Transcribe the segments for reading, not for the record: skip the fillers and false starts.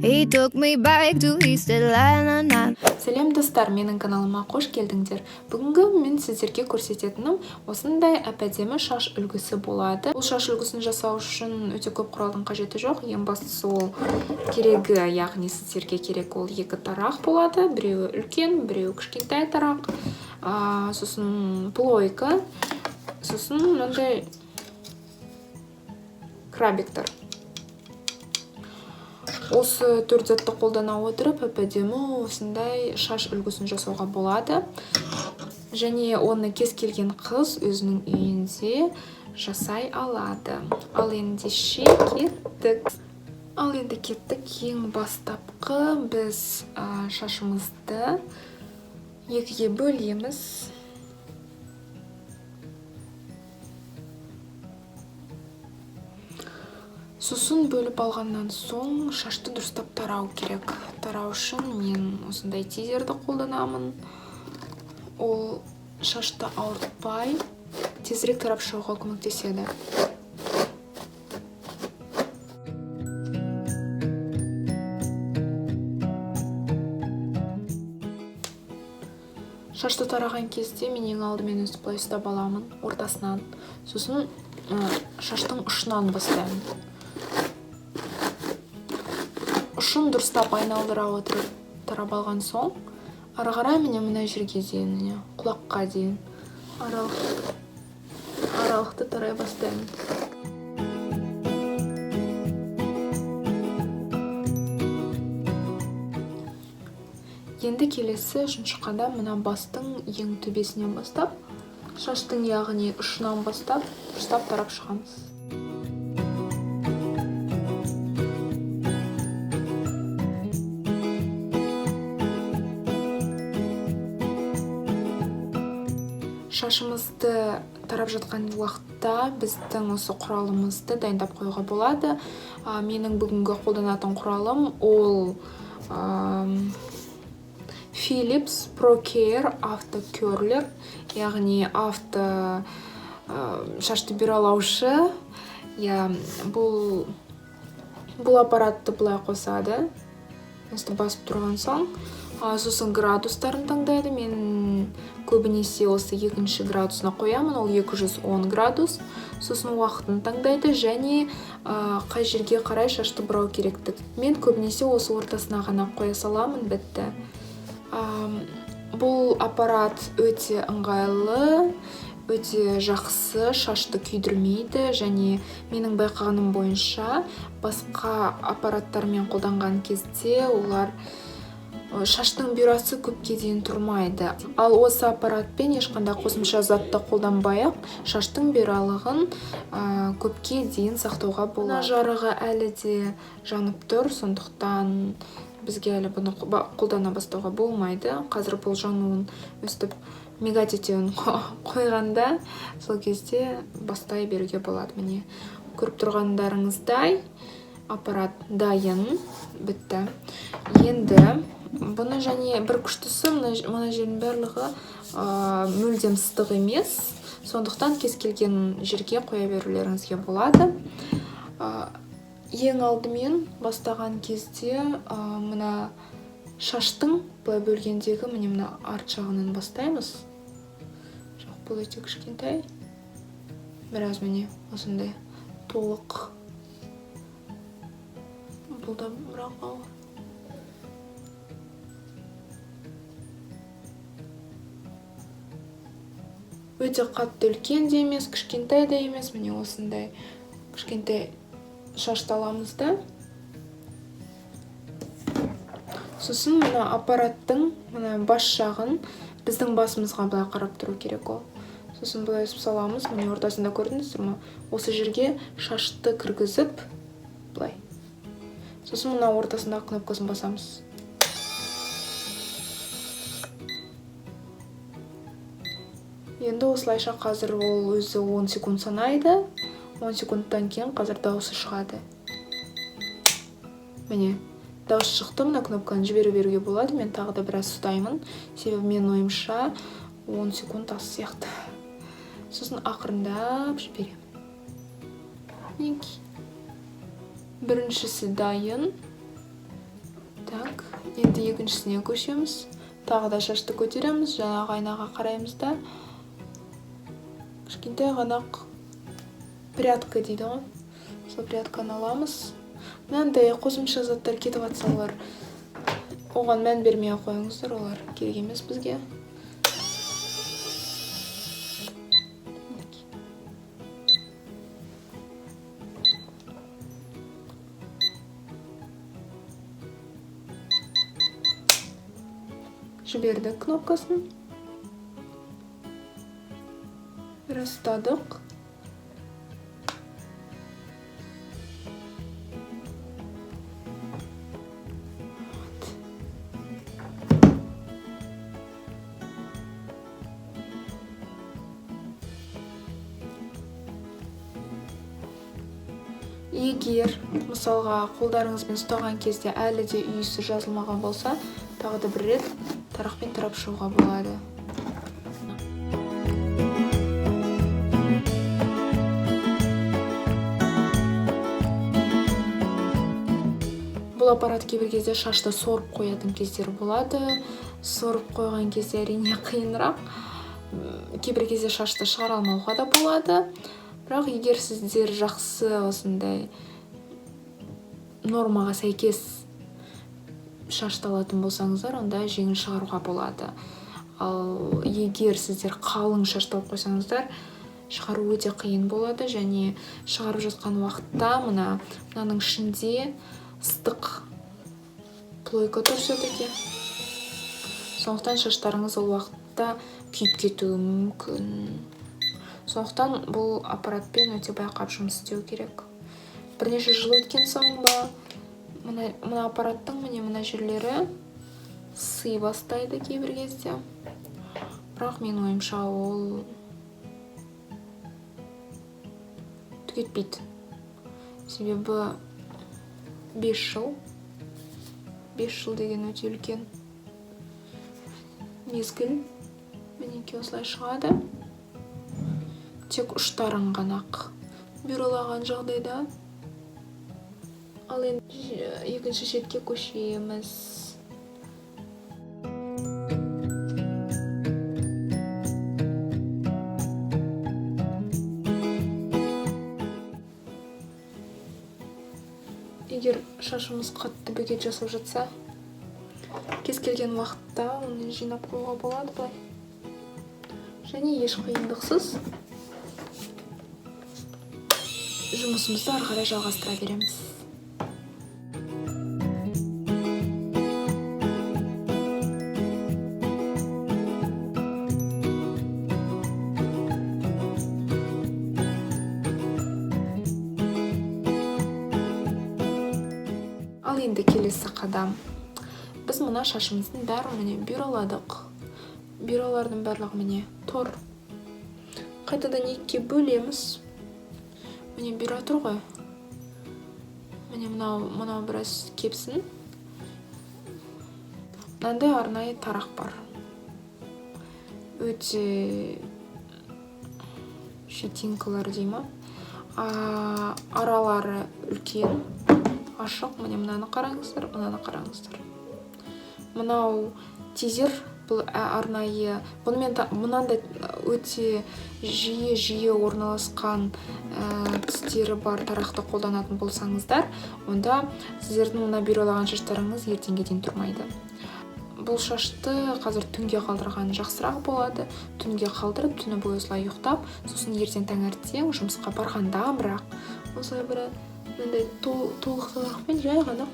He took me back to East Atlanta. Сәлем достар, менің каналыма қош келдіңдер. Бүгінгі мен сіздерге көрсететінім осындай әп-әдемі шаш үлгісі болады. Бұл шаш үлгісін жасау үшін өте көп құралдың қажеті жоқ. Ең бастысы ол керегі, яғни сіздерге керек ол екі тарақ болады. Біреуі үлкен, біреуі кішкентай тарақ. Сосын плойка, сосын мынандай крабиктер. Осы төрт затты қолдана отырып, әп-әдемі осындай шаш үлгісін жасауға болады. Және оны кез келген қыз өзінің үйінде жасай алады. Ал ендеше кеттік. Ең бастапқы біз шашымызды екіге бөлеміз. Сосын бөліп алғаннан соң шашты дұрыстап тарау керек. Тарау үшін мен осындай тизерді қолданамын. Ол шашты ауыртпай, тезірек тарап шығуға көмектеседі. Шашты тараған кезде мен ең алдымен өстіп былай ұстап аламын, ортасынан. Сосын шаштың ұшынан бастаймын. Ұшын дұрыстап айналдыра отырып тарап алған соң, ары қарай мына жерге дейін, құлаққа дейін аралықты тарай бастаймын. Енді келесі үшінші қадам мына бастың ең төбесінен бастап, шаштың яғни ұшынан бастап, дұрыстап тарап шығамыз. Шашымызды тарап жатқан уақытта біздің осы құралымызды дайындап қоюға болады. Менің бүгінгі қолданатын құралым ол Philips ProCare Auto Curler, яғни авто шашты бұралаушы. Бұл аппаратты былай қосады. Басып тұрған соң, сосын градустарын таңдайды. Мен көбінесе осы екінші градусына қоямын, ол 210 градус. Сосын уақытын таңдайды және қай жерге қарай шашты бұрау керектік. Мен көбінесе осы ортасына ғана қоя саламын, бітті. Бұл аппарат өте ыңғайлы, өте жақсы, шашты күйдірмейді және менің байқағаным бойынша басқа аппараттармен қолданған кезде олар шаштың бюрасы көпке дейін тұрмайды. Ал осы аппаратпен ешқандай қосымша затты қолданбай-ақ шаштың бюралығын көпке дейін сақтауға болады. Жарығы әлі де жанып тұр, сондықтан бізге әлі бұны қолдана бастауға болмайды. Қазір бұл жануын өстіп мегатетеуін қойғанда сол кезде бастай беруге болады. Міне көріп тұрғандарыңыздай аппарат дайын, бітті. Енді бұны және бір күштісі мына жердің барлығы мүлдем ыстық емес, сондықтан кез келген жерге қоя берулеріңізге болады. Ең алдымен бастаған кезде мына шаштың былай бөлгендегі мына арт жағынан бастаймыз. Жоқ, бұл өте кішкентай. Біраз міне осындай толық. Бұл да бірақ ауыр. Өте қатты үлкен де емес, кішкентай да емес. Міне осындай кішкентай шашты аламыз да. Сосын мына аппараттың бас жағын біздің басымызға былай қарап тұру керек ол. Сосын былай өсіп саламыз. Міне ортасында көрдіңіздер ме? Осы жерге шашты кіргізіп, былай. Сосын мына ортасында кнопкасын басамыз. Енді осылайша қазір ол өзі 10 секунд санайды. 10 секундтан кейін қазір дауысы шығады. Міне, дауыс шықты, мына кнопканы жібере беруге болады. Мен тағы да біраз ұстаймын. Себебі мен ойымша 10 секунд аз сияқты. Сосын ақырындап жіберемін. Біріншісі дайын. Так, енді екіншісіне көшеміз. Тағы да шашты көтереміз, жаңағы айнаға қараймыз да. Кішкентай ғана прядка дейді ғой. Сол прядканы аламыз. Мынандай қосымша заттар кетіп жатсалар, оған мән бермей қойыңыздар, олар керек емес бізге. Жібердік кнопкасын. Растадық. Егер мысалға қолдарыңызбен ұстаған кезде әлі де үйісі жазылмаған болса, тағы да бір рет тарақпен тарап шығуға болады. Бұл аппарат кейбір кезде шашты сорып қоятын кездер болады. Сорып қойған кезде әрине қиынырақ. Кейбір кезде шашты шығара алмауға да болады. Бірақ егер сіздер жақсы осындай нормаға сәйкес шашты алатын болсаңыздар, онда жеңіл шығаруға болады. Ал егер сіздер қалың шашты алып қойсаңыздар, шығару өте қиын болады, және шығарып жатқан уақытта мынаның ішінде ыстық плойка тұр все-таки. Сондықтан шаштарыңыз ол уақытта күйіп кетуі мүмкін. Сондықтан бұл аппаратпен өте байқап жұмыс істеу керек. Бірнеше жыл өткен соң ба, мына аппараттың мына жерлері сый бастайды кейбір кезде. Бірақ мен ойымша ол түгетпейді. Себебі 5 жыл. 5 жыл деген өте үлкен мезгіл. Мінекей осылай шығады. Тек ұштарын ғана бюролаған жағдайда. Ал енді екінші шетке көшеміз. Егер шашымыз қатты бөгет жасап жатса, кез келген уақытта оны жинап қоюға болады былай. Және еш қиындықсыз жұмысымызды ары қарай жалғастыра береміз. Ал енді келесі қадам. Біз мына шашымыздың бәрін бюроладық. Бюролардың барлығы тор. Қайтадан екіге бөлеміз. Бюро тұр ғой. Мынау біраз кепсін. Мынандай арнайы тарақ бар. Өте щетинкалар дейма. Аралары үлкен, ашық. Мынаны қараңыздар, Мынау тизер. Бұл арнайы, мынандай өте жиі орналасқан тістері бар тарақты қолданатын болсаңыздар, онда сіздердің мына бюролаған шаштарыңыз ертеңге дейін тұрмайды. Бұл шашты қазір түнге қалдырған жақсырақ болады. Түнге қалдырып, түні бойы осылай ұйықтап, сосын ертең таңертең жұмысқа барғанда, бірақ осылай бір толық тарақпен жай ғана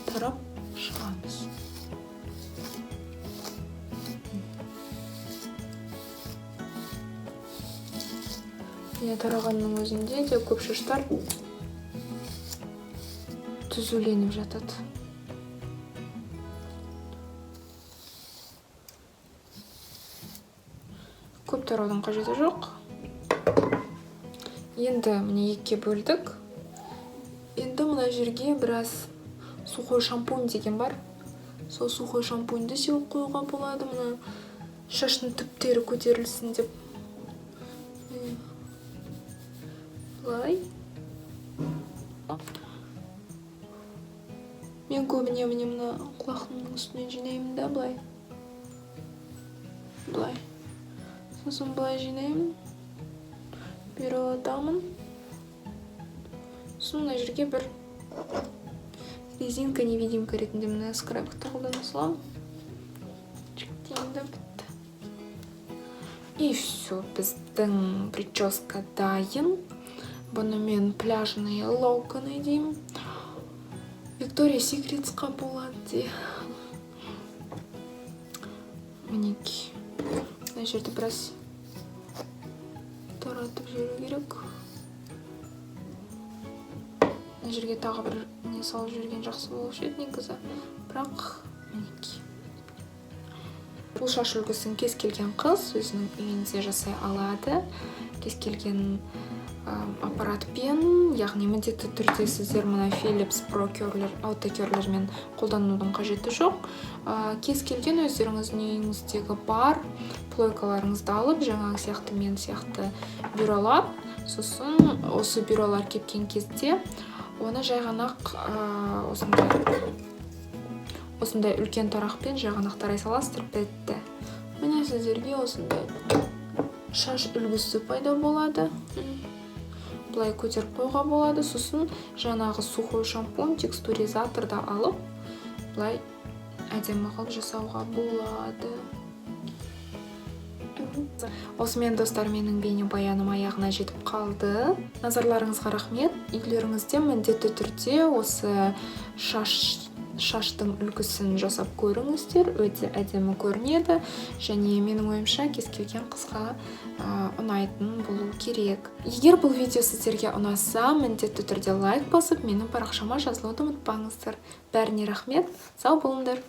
тарап шығамыз. Тарағанның өзінде де көп шаштар түзуленіп жатады. Көп тараудың қажеті жоқ. Енді екіге бөлдік. Енді мына жерге біраз сухой шампунь деген бар. Сол сухой шампуньді сеуіп қоюға болады. Мына шаштың түптері көтерілсін деп. Мен көбіне мына құлақтың үстінен жинаймын да, былай. Сосын былай жинаймын. Бері атамын. Сосын мына жерге бір резинка-невидимка ретінде мына скраббікті қолдана саламын. Чіктеймді, бітті. И все, біздің прическа дайын. Бұны мен пляжные локоны деймін. Victoria's Secret'қа болады. Мінеки. Мына жерді біраз таратып жүру керек. Мына жерге тағы бір не салып жүрген жақсы болушы еді негізі. Бірақ мінеки. Бұл шаш үлгісін кез келген қыз өзінің үйінде жасай алады. Кез келген аппаратпен, яғни міндетті түрде сіздер мына Philips Pro Curler, автокерлермен қолданудың қажеті жоқ. Кез келген өздеріңіздің үйіңіздегі бар плойкаларыңызды алып, жаңағы сияқты мен сияқты бюролар, сосын осы бюролар кепкен кезде оны жай ғана осындай үлкен тарақпен жай ғана тарай саласыздар, бітті. Міне сіздерге осындай шаш үлгісі пайда болады. Былай көтеріп қойға болады. Сосын жаңағы сухой шампунь, текстуризаторды алып, былай әдемі қылып жасауға болады. Осымен достар, менің бейнебаяным аяғына жетіп қалды. Назарларыңызға рахмет. Үйлеріңізде міндетті түрде осы шаштың үлгісін жасап көріңіздер, өте әдемі көрінеді, және менің ойымша кез келген қызға ұнайтын болу керек. Егер бұл видео сіздерге ұнаса, міндетті түрде лайк басып, менің парақшама жазылуды ұмытпаңыздар. Бәріне рахмет, сау болыңдар.